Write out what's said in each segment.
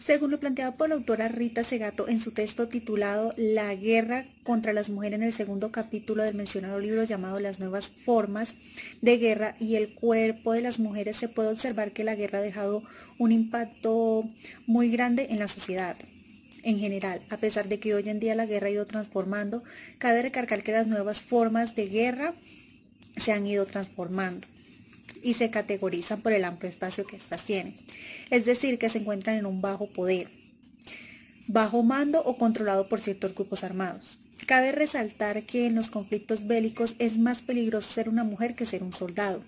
Según lo planteado por la autora Rita Segato en su texto titulado La guerra contra las mujeres en el segundo capítulo del mencionado libro llamado Las nuevas formas de guerra y el cuerpo de las mujeres, se puede observar que la guerra ha dejado un impacto muy grande en la sociedad en general. A pesar de que hoy en día la guerra ha ido transformando, cabe recalcar que las nuevas formas de guerra se han ido transformando y se categorizan por el amplio espacio que éstas tienen. Es decir, que se encuentran en un bajo poder, bajo mando o controlado por ciertos grupos armados. Cabe resaltar que en los conflictos bélicos es más peligroso ser una mujer que ser un soldado,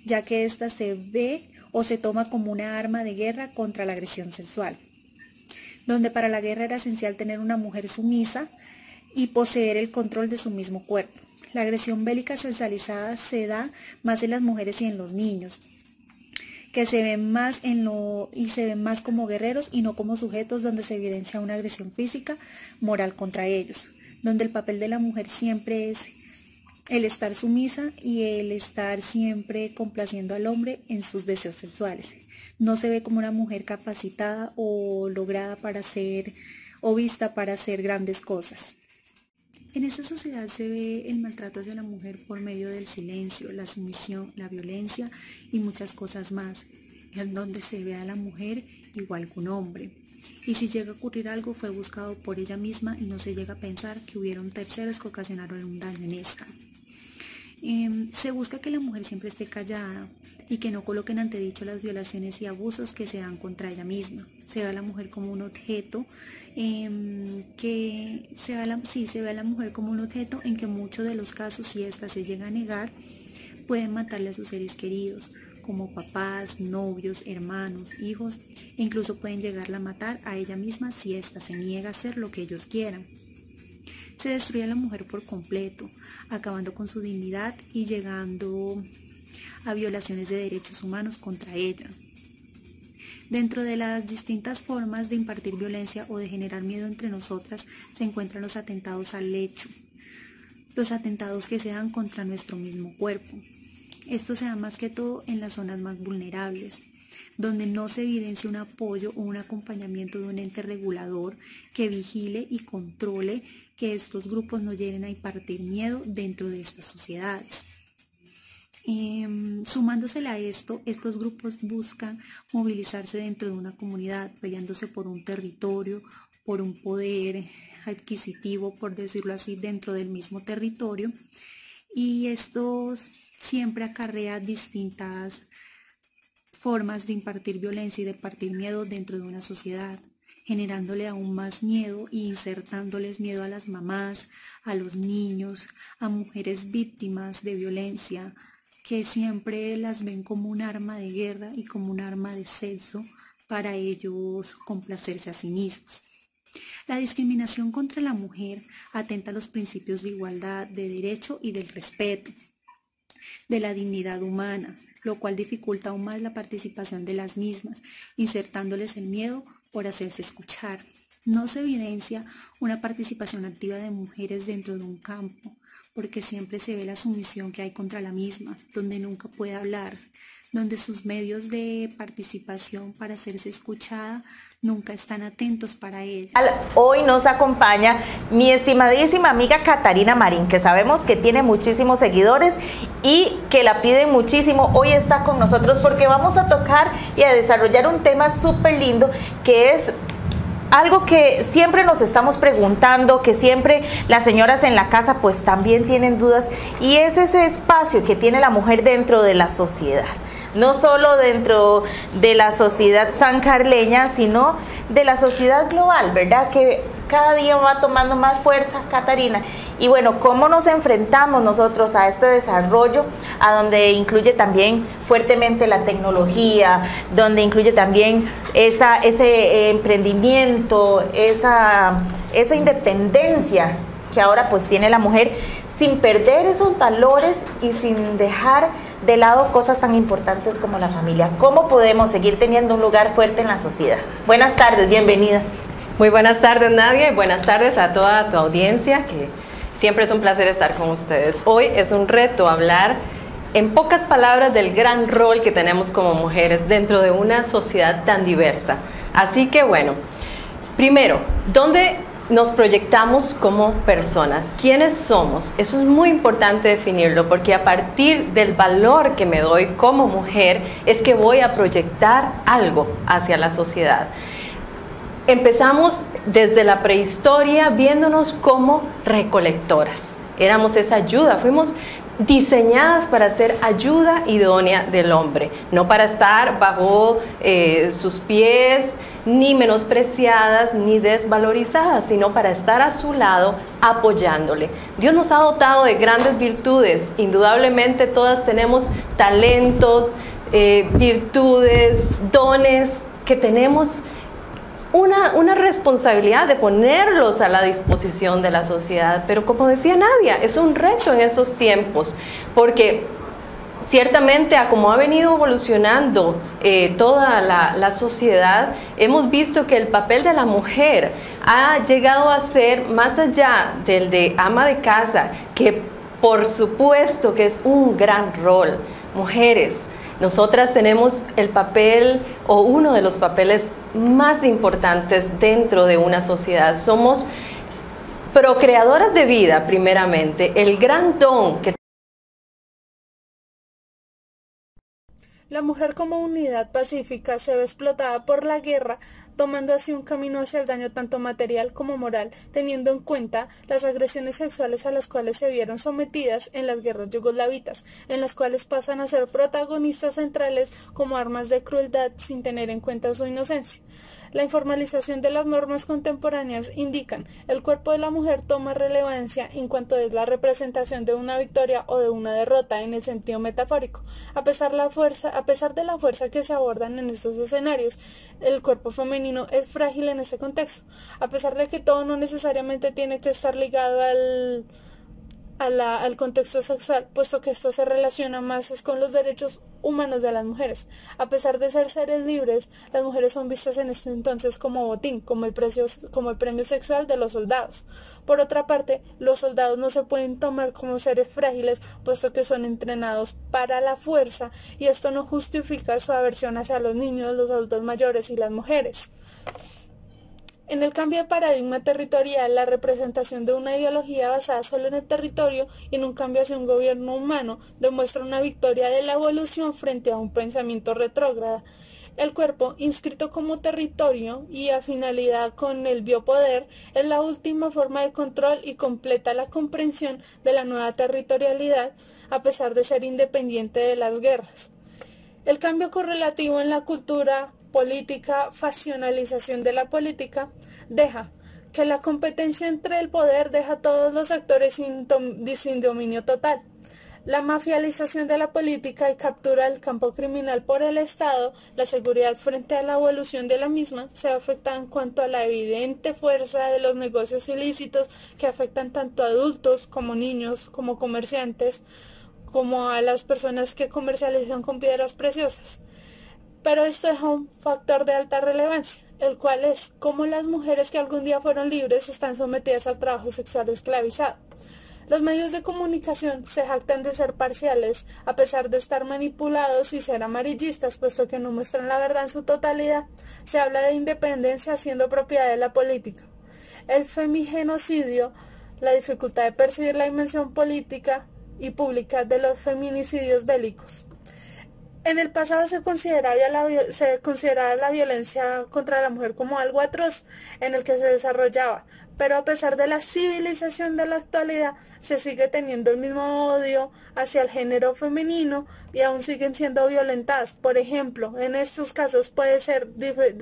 ya que ésta se ve o se toma como una arma de guerra contra la agresión sexual, donde para la guerra era esencial tener una mujer sumisa y poseer el control de su mismo cuerpo. La agresión bélica sexualizada se da más en las mujeres y en los niños, que se ven más como guerreros y no como sujetos, donde se evidencia una agresión física, moral contra ellos, donde el papel de la mujer siempre es el estar sumisa y el estar siempre complaciendo al hombre en sus deseos sexuales. No se ve como una mujer capacitada o lograda para hacer o vista para hacer grandes cosas. En esta sociedad se ve el maltrato hacia la mujer por medio del silencio, la sumisión, la violencia y muchas cosas más, en donde se ve a la mujer igual que un hombre. Y si llega a ocurrir algo, fue buscado por ella misma y no se llega a pensar que hubieron terceros que ocasionaron un daño en esta. Se busca que la mujer siempre esté callada y que no coloquen antedicho las violaciones y abusos que se dan contra ella misma. Se ve a la mujer como un objeto, se ve a la mujer como un objeto en que muchos de los casos, si ésta se llega a negar, pueden matarle a sus seres queridos, como papás, novios, hermanos, hijos, e incluso pueden llegarla a matar a ella misma si ésta se niega a hacer lo que ellos quieran. Se destruye a la mujer por completo, acabando con su dignidad y llegando a violaciones de derechos humanos contra ella. Dentro de las distintas formas de impartir violencia o de generar miedo entre nosotras se encuentran los atentados al lecho, los atentados que se dan contra nuestro mismo cuerpo. Esto se da más que todo en las zonas más vulnerables, donde no se evidencia un apoyo o un acompañamiento de un ente regulador que vigile y controle que estos grupos no lleguen a impartir miedo dentro de estas sociedades. Sumándosele a esto, estos grupos buscan movilizarse dentro de una comunidad, peleándose por un territorio, por un poder adquisitivo, por decirlo así, dentro del mismo territorio, y estos siempre acarrea distintas formas de impartir violencia y de impartir miedo dentro de una sociedad, generándole aún más miedo y insertándoles miedo a las mamás, a los niños, a mujeres víctimas de violencia, que siempre las ven como un arma de guerra y como un arma de sexo para ellos complacerse a sí mismos. La discriminación contra la mujer atenta a los principios de igualdad, de derecho y del respeto, de la dignidad humana, lo cual dificulta aún más la participación de las mismas, insertándoles el miedo por hacerse escuchar. No se evidencia una participación activa de mujeres dentro de un campo, porque siempre se ve la sumisión que hay contra la misma, donde nunca puede hablar, donde sus medios de participación para hacerse escuchada nunca están atentos para ella. Hoy nos acompaña mi estimadísima amiga Catarina Marín, que sabemos que tiene muchísimos seguidores y que la piden muchísimo. Hoy está con nosotros porque vamos a tocar y a desarrollar un tema súper lindo, que es algo que siempre nos estamos preguntando, que siempre las señoras en la casa pues también tienen dudas, y es ese espacio que tiene la mujer dentro de la sociedad. No solo dentro de la sociedad sancarleña, sino de la sociedad global, ¿verdad? Que cada día va tomando más fuerza, Catarina. Y bueno, ¿cómo nos enfrentamos nosotros a este desarrollo, a donde incluye también fuertemente la tecnología, donde incluye también ese emprendimiento, esa independencia que ahora pues tiene la mujer, sin perder esos valores y sin dejar de lado cosas tan importantes como la familia? ¿Cómo podemos seguir teniendo un lugar fuerte en la sociedad? Buenas tardes, bienvenida. Muy buenas tardes, Nadia, y buenas tardes a toda tu audiencia, que siempre es un placer estar con ustedes. Hoy es un reto hablar en pocas palabras del gran rol que tenemos como mujeres dentro de una sociedad tan diversa. Así que bueno, primero, ¿dónde nos proyectamos como personas? ¿Quiénes somos? Eso es muy importante definirlo, porque a partir del valor que me doy como mujer es que voy a proyectar algo hacia la sociedad. Empezamos desde la prehistoria viéndonos como recolectoras. Éramos esa ayuda, fuimos diseñadas para ser ayuda idónea del hombre, no para estar bajo sus pies, ni menospreciadas, ni desvalorizadas, sino para estar a su lado apoyándole. Dios nos ha dotado de grandes virtudes, indudablemente todas tenemos talentos, virtudes, dones que tenemos una responsabilidad de ponerlos a la disposición de la sociedad, pero como decía Nadia, es un reto en esos tiempos, porque ciertamente a como ha venido evolucionando toda la sociedad, hemos visto que el papel de la mujer ha llegado a ser más allá del de ama de casa, que por supuesto que es un gran rol. Mujeres, nosotras tenemos el papel o uno de los papeles más importantes dentro de una sociedad. Somos procreadoras de vida primeramente, el gran don que la mujer como unidad pacífica se ve explotada por la guerra, tomando así un camino hacia el daño tanto material como moral, teniendo en cuenta las agresiones sexuales a las cuales se vieron sometidas en las guerras yugoslavitas, en las cuales pasan a ser protagonistas centrales como armas de crueldad sin tener en cuenta su inocencia. La informalización de las normas contemporáneas indican el cuerpo de la mujer toma relevancia en cuanto es la representación de una victoria o de una derrota en el sentido metafórico. A pesar de la fuerza que se abordan en estos escenarios, el cuerpo femenino es frágil en este contexto, a pesar de que todo no necesariamente tiene que estar ligado al contexto sexual, puesto que esto se relaciona más con los derechos humanos de las mujeres. A pesar de ser seres libres, las mujeres son vistas en este entonces como botín, como el premio sexual de los soldados. Por otra parte, los soldados no se pueden tomar como seres frágiles, puesto que son entrenados para la fuerza, y esto no justifica su aversión hacia los niños, los adultos mayores y las mujeres. En el cambio de paradigma territorial, la representación de una ideología basada solo en el territorio y en un cambio hacia un gobierno humano demuestra una victoria de la evolución frente a un pensamiento retrógrado. El cuerpo, inscrito como territorio y a finalidad con el biopoder, es la última forma de control y completa la comprensión de la nueva territorialidad, a pesar de ser independiente de las guerras. El cambio correlativo en la cultura política, faccionalización de la política, deja que la competencia entre el poder deja a todos los actores sin dominio total. La mafialización de la política y captura del campo criminal por el Estado, la seguridad frente a la evolución de la misma, se afecta en cuanto a la evidente fuerza de los negocios ilícitos que afectan tanto a adultos como niños, como comerciantes, como a las personas que comercializan con piedras preciosas. Pero esto deja un factor de alta relevancia, el cual es cómo las mujeres que algún día fueron libres están sometidas al trabajo sexual esclavizado. Los medios de comunicación se jactan de ser parciales, a pesar de estar manipulados y ser amarillistas, puesto que no muestran la verdad en su totalidad. Se habla de independencia siendo propiedad de la política. El femigenocidio, la dificultad de percibir la dimensión política y pública de los feminicidios bélicos. En el pasado se consideraba la violencia contra la mujer como algo atroz en el que se desarrollaba, pero a pesar de la civilización de la actualidad, se sigue teniendo el mismo odio hacia el género femenino y aún siguen siendo violentadas. Por ejemplo, en estos casos puede ser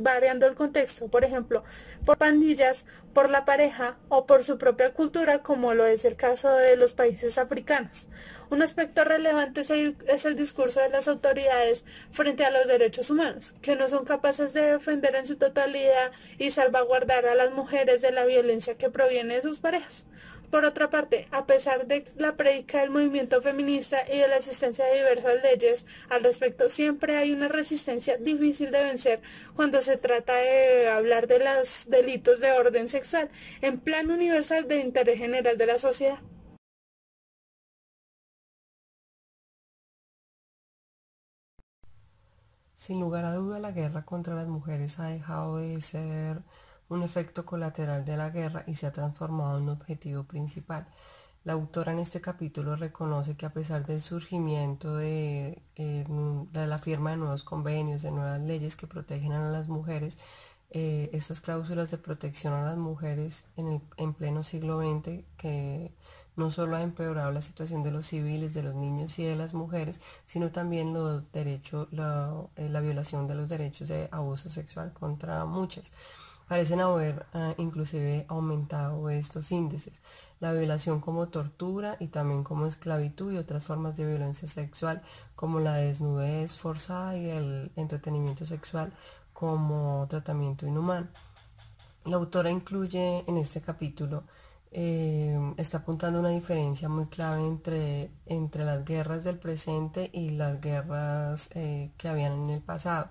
variando el contexto, por ejemplo, por pandillas, por la pareja o por su propia cultura, como lo es el caso de los países africanos. Un aspecto relevante es el discurso de las autoridades frente a los derechos humanos, que no son capaces de defender en su totalidad y salvaguardar a las mujeres de la violencia que proviene de sus parejas. Por otra parte, a pesar de la prédica del movimiento feminista y de la existencia de diversas leyes al respecto, siempre hay una resistencia difícil de vencer cuando se trata de hablar de los delitos de orden sexual en plan universal de interés general de la sociedad. Sin lugar a duda, la guerra contra las mujeres ha dejado de ser un efecto colateral de la guerra y se ha transformado en un objetivo principal. La autora en este capítulo reconoce que a pesar del surgimiento de la firma de nuevos convenios, de nuevas leyes que protegen a las mujeres, estas cláusulas de protección a las mujeres en pleno siglo XX, que no solo ha empeorado la situación de los civiles, de los niños y de las mujeres, sino también la violación de los derechos de abuso sexual contra muchas. Parecen haber inclusive aumentado estos índices. La violación como tortura y también como esclavitud y otras formas de violencia sexual como la desnudez forzada y el entretenimiento sexual como tratamiento inhumano. La autora incluye en este capítulo, está apuntando una diferencia muy clave entre las guerras del presente y las guerras que habían en el pasado.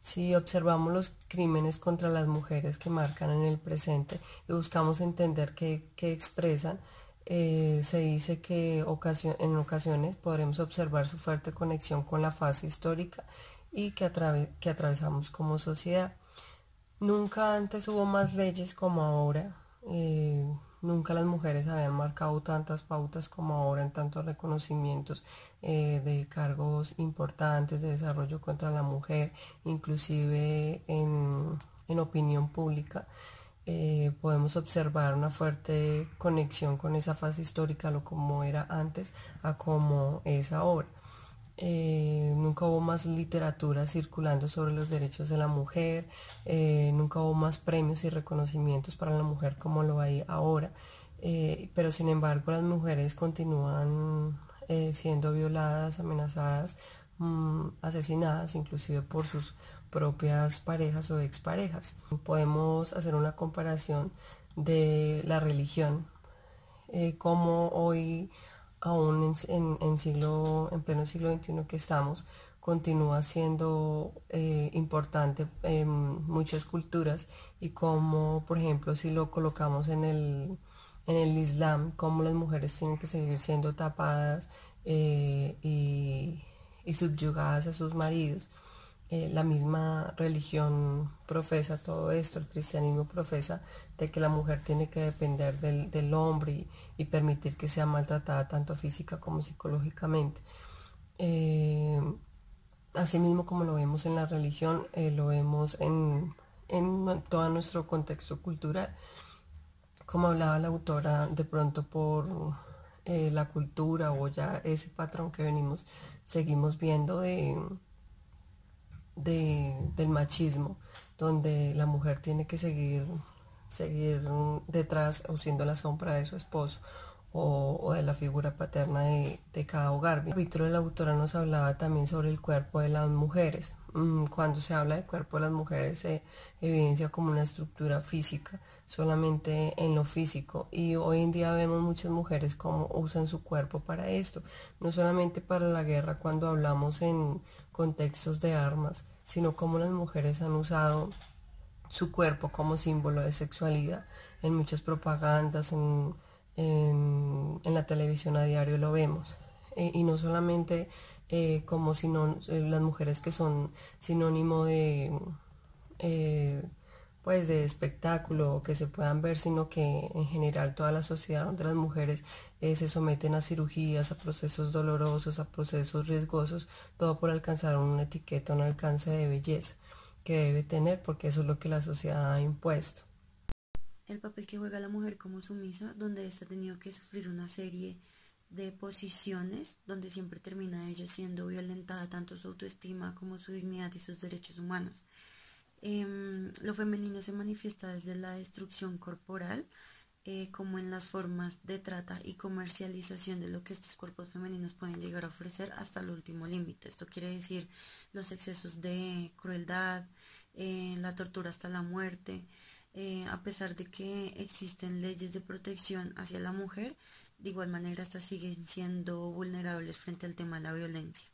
Si observamos los crímenes contra las mujeres que marcan en el presente y buscamos entender qué expresan, se dice que en ocasiones podremos observar su fuerte conexión con la fase histórica y que atravesamos como sociedad. Nunca antes hubo más leyes como ahora. Nunca las mujeres habían marcado tantas pautas como ahora en tantos reconocimientos de cargos importantes de desarrollo contra la mujer, inclusive en opinión pública. Podemos observar una fuerte conexión con esa fase histórica, lo como era antes a como es ahora. Nunca hubo más literatura circulando sobre los derechos de la mujer, nunca hubo más premios y reconocimientos para la mujer como lo hay ahora, pero sin embargo las mujeres continúan siendo violadas, amenazadas, asesinadas, inclusive por sus propias parejas o exparejas. Podemos hacer una comparación de la religión, como hoy aún en pleno siglo XXI que estamos, continúa siendo importante en muchas culturas, y como por ejemplo si lo colocamos en el Islam, como las mujeres tienen que seguir siendo tapadas y subyugadas a sus maridos. La misma religión profesa todo esto, el cristianismo profesa de que la mujer tiene que depender del hombre y permitir que sea maltratada tanto física como psicológicamente. Asimismo, como lo vemos en la religión, lo vemos en todo nuestro contexto cultural. Como hablaba la autora, de pronto por la cultura o ya ese patrón que seguimos viendo del machismo, donde la mujer tiene que seguir detrás o siendo la sombra de su esposo o de la figura paterna de cada hogar. El capítulo de la autora nos hablaba también sobre el cuerpo de las mujeres. Cuando se habla del cuerpo de las mujeres se evidencia como una estructura física, solamente en lo físico, y hoy en día vemos muchas mujeres cómo usan su cuerpo para esto, no solamente para la guerra cuando hablamos en contextos de armas, sino cómo las mujeres han usado su cuerpo como símbolo de sexualidad en muchas propagandas, en la televisión a diario lo vemos. Y no solamente como las mujeres que son sinónimo pues de espectáculo que se puedan ver, sino que en general toda la sociedad donde las mujeres se someten a cirugías, a procesos dolorosos, a procesos riesgosos, todo por alcanzar una etiqueta, un alcance de belleza que debe tener, porque eso es lo que la sociedad ha impuesto. El papel que juega la mujer como sumisa, donde ésta ha tenido que sufrir una serie de posiciones, donde siempre termina ella siendo violentada tanto su autoestima como su dignidad y sus derechos humanos. Lo femenino se manifiesta desde la destrucción corporal, como en las formas de trata y comercialización de lo que estos cuerpos femeninos pueden llegar a ofrecer hasta el último límite. Esto quiere decir los excesos de crueldad, la tortura hasta la muerte. A pesar de que existen leyes de protección hacia la mujer, de igual manera estas siguen siendo vulnerables frente al tema de la violencia.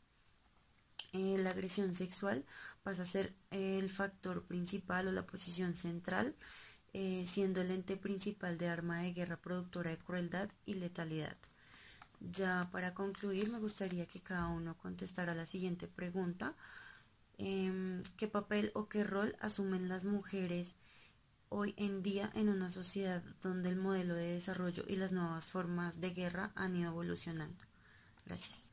La agresión sexual pasa a ser el factor principal o la posición central, siendo el ente principal de arma de guerra productora de crueldad y letalidad. Ya para concluir, me gustaría que cada uno contestara la siguiente pregunta. qué papel o qué rol asumen las mujeres hoy en día en una sociedad donde el modelo de desarrollo y las nuevas formas de guerra han ido evolucionando. Gracias.